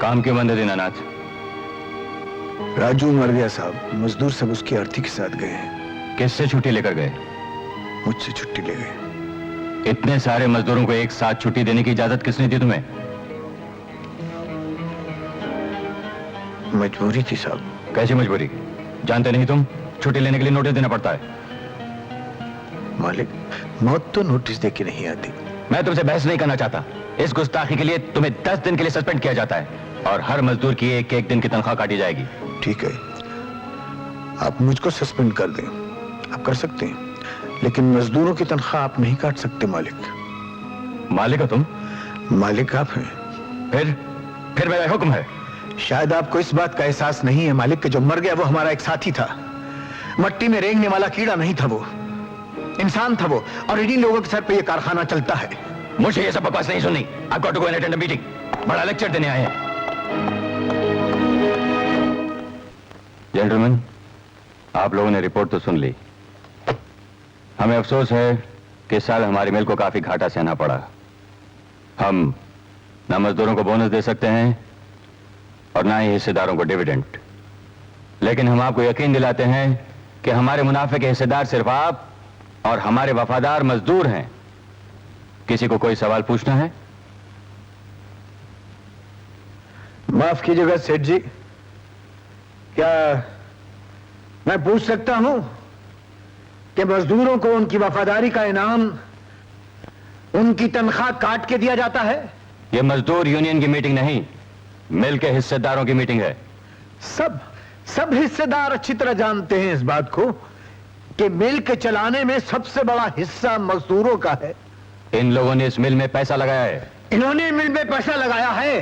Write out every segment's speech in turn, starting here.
काम क्यों बंद है दीनानाथ? राजू मर गया साहब। मजदूर सब उसकी अर्थी के साथ गए हैं। किससे छुट्टी लेकर गए? मुझसे छुट्टी ले गए। इतने सारे मजदूरों को एक साथ छुट्टी देने की इजाजत किसने दी तुम्हें? मजबूरी थी साहब। कैसी मजबूरी? जानते नहीं तुम छुट्टी लेने के लिए नोटिस देना पड़ता है? मालिक, मौत तो नोटिस दे के नहीं आती। मैं तुमसे बहस नहीं करना चाहता। इस गुस्ताखी के लिए तुम्हें 10 दिन के लिए सस्पेंड किया जाता है और हर मजदूर की एक एक दिन की तनख्वाह काटी जाएगी। ठीक है, आप मुझको सस्पेंड कर दें, आप कर सकते हैं, लेकिन मजदूरों की तनख्वाह आप नहीं काट सकते मालिक। मालिक हो तुम? मालिक आप हैं। फिर मेरा हुक्म है। शायद आपको इस बात का एहसास नहीं है मालिक, कि जो मर गया वो हमारा एक साथी था। मट्टी में रेंगने वाला कीड़ा नहीं था, वो इंसान था वो, और इन्हीं लोगों के सर पे ये कारखाना चलता है। मुझे ये सब बकवास नहीं सुननी। I've got to go and attend a meeting. बड़ा लेक्चर देने आए हैं। जेंटलमैन, आप लोगों ने रिपोर्ट तो सुन ली। हमें अफसोस है कि इस साल हमारी मिल को काफी घाटा सहना पड़ा। हम ना मजदूरों को बोनस दे सकते हैं और ना ही हिस्सेदारों को डिविडेंड। लेकिन हम आपको यकीन दिलाते हैं कि हमारे मुनाफे के हिस्सेदार सिर्फ आप और हमारे वफादार मजदूर हैं। किसी को कोई सवाल पूछना है? माफ कीजिएगा सेठ जी, क्या मैं पूछ सकता हूं कि मजदूरों को उनकी वफादारी का इनाम उनकी तनख्वाह काट के दिया जाता है? यह मजदूर यूनियन की मीटिंग नहीं, मिल के हिस्सेदारों की मीटिंग है। सब हिस्सेदार अच्छी तरह जानते हैं इस बात को कि मिल के चलाने में सबसे बड़ा हिस्सा मजदूरों का है। इन लोगों ने इस मिल में पैसा लगाया है। इन्होंने मिल में पैसा लगाया है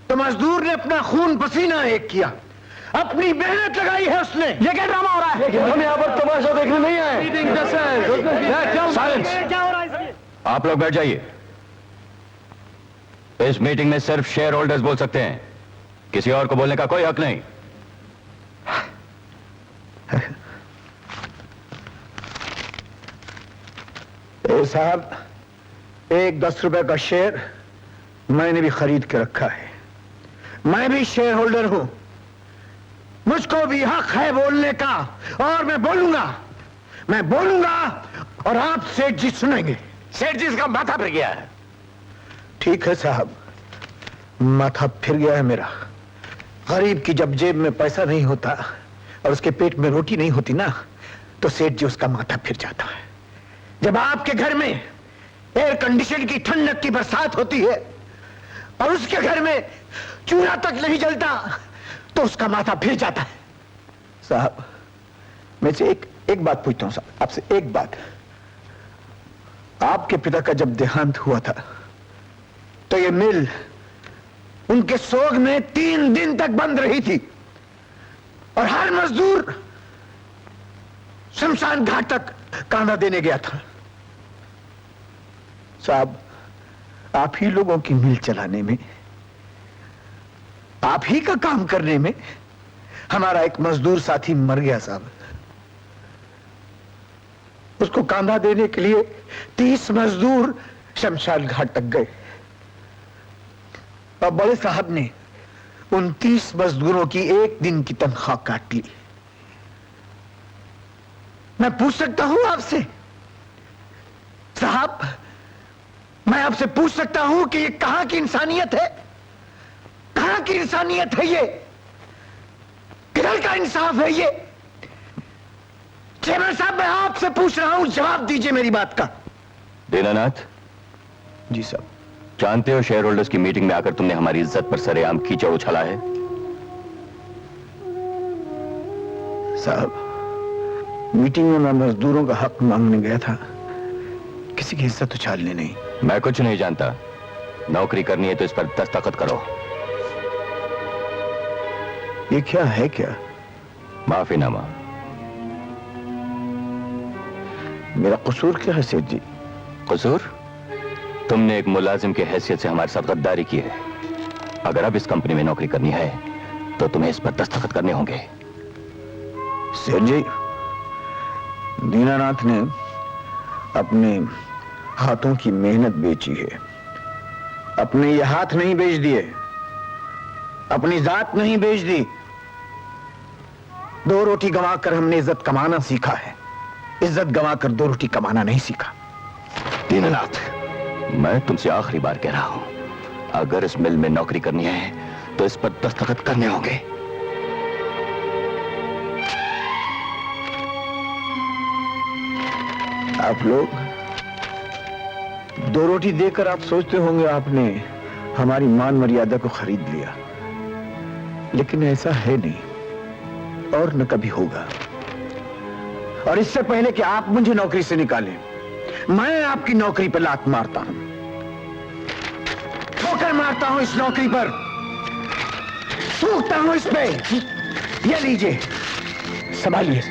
तो मजदूर ने अपना खून पसीना एक किया, अपनी मेहनत लगाई है उसने। ये क्या ड्रामा हो रहा है? हम यहाँ पर तमाशा देखने नहीं आए। आप लोग बैठ जाइए। इस मीटिंग में सिर्फ शेयर होल्डर्स बोल सकते हैं, किसी और को बोलने का कोई हक नहीं। साहब, एक 10 रुपए का शेयर मैंने भी खरीद के रखा है। मैं भी शेयर होल्डर हूं, मुझको भी हक है बोलने का, और मैं बोलूंगा और आप सेठ जी सुनेंगे। सेठ जी, इसका माथा फिर गया है। ठीक है साहब, माथा फिर गया है मेरा। गरीब की जब जेब में पैसा नहीं होता और उसके पेट में रोटी नहीं होती ना, तो सेठ जी उसका माथा फिर जाता है। जब आपके घर में एयर कंडीशन की ठंडक की बरसात होती है और उसके घर में चूल्हा तक नहीं जलता, तो उसका माथा फिर जाता है। साहब, मैं से एक बात पूछता हूं साहब, आपसे एक बात। आपके पिता का जब देहांत हुआ था तो ये मिल उनके सोग में 3 दिन तक बंद रही थी और हर मजदूर शमशान घाट तक कांधा देने गया था। साहब, आप ही लोगों की मिल चलाने में, आप ही का काम करने में हमारा एक मजदूर साथी मर गया साहब। उसको कांधा देने के लिए 30 मजदूर शमशान घाट तक गए और बड़े साहब ने उन 30 मजदूरों की एक दिन की तनख्वाह काट ली। मैं पूछ सकता हूं आपसे साहब, मैं आपसे पूछ सकता हूं कि ये कहां की इंसानियत है? कहां की इंसानियत है ये? किधर का इंसाफ है ये? चेयरमैन साहब, मैं आपसे पूछ रहा हूं, जवाब दीजिए मेरी बात का। दीनानाथ जी साहब। जानते हो शेयर होल्डर्स की मीटिंग में आकर तुमने हमारी इज्जत पर सरेआम कीचड़ उछाला है। साहब, मीटिंग में मैं मजदूरों का हक मांगने गया था, किसी की इज्जत उछालने नहीं। मैं कुछ नहीं जानता। नौकरी करनी है तो इस पर दस्तखत करो। ये क्या है? क्या माफीनामा? मेरा कसूर क्या है सेठ जी? कसूर? तुमने एक मुलाजिम की हैसियत से हमारे साथ गद्दारी की है। अगर अब इस कंपनी में नौकरी करनी है तो तुम्हें इस पर दस्तखत करने होंगे। सेठ जी, दीनानाथ ने अपने हाथों की मेहनत बेची है। अपने ये हाथ नहीं बेच दिए, अपनी जात नहीं बेच दी। 2 रोटी गंवाकर हमने इज्जत कमाना सीखा है, इज्जत गंवाकर 2 रोटी कमाना नहीं सीखा। दीननाथ, मैं तुमसे आखिरी बार कह रहा हूं, अगर इस मिल में नौकरी करनी है तो इस पर दस्तखत करने होंगे। आप लोग 2 रोटी देकर आप सोचते होंगे आपने हमारी मान मर्यादा को खरीद लिया, लेकिन ऐसा है नहीं और न कभी होगा। और इससे पहले कि आप मुझे नौकरी से निकालें, मैं आपकी नौकरी पर लात मारता हूं, ठोकर मारता हूं इस नौकरी पर, थूकता हूं इस पे। ये लीजिए, संभालिए।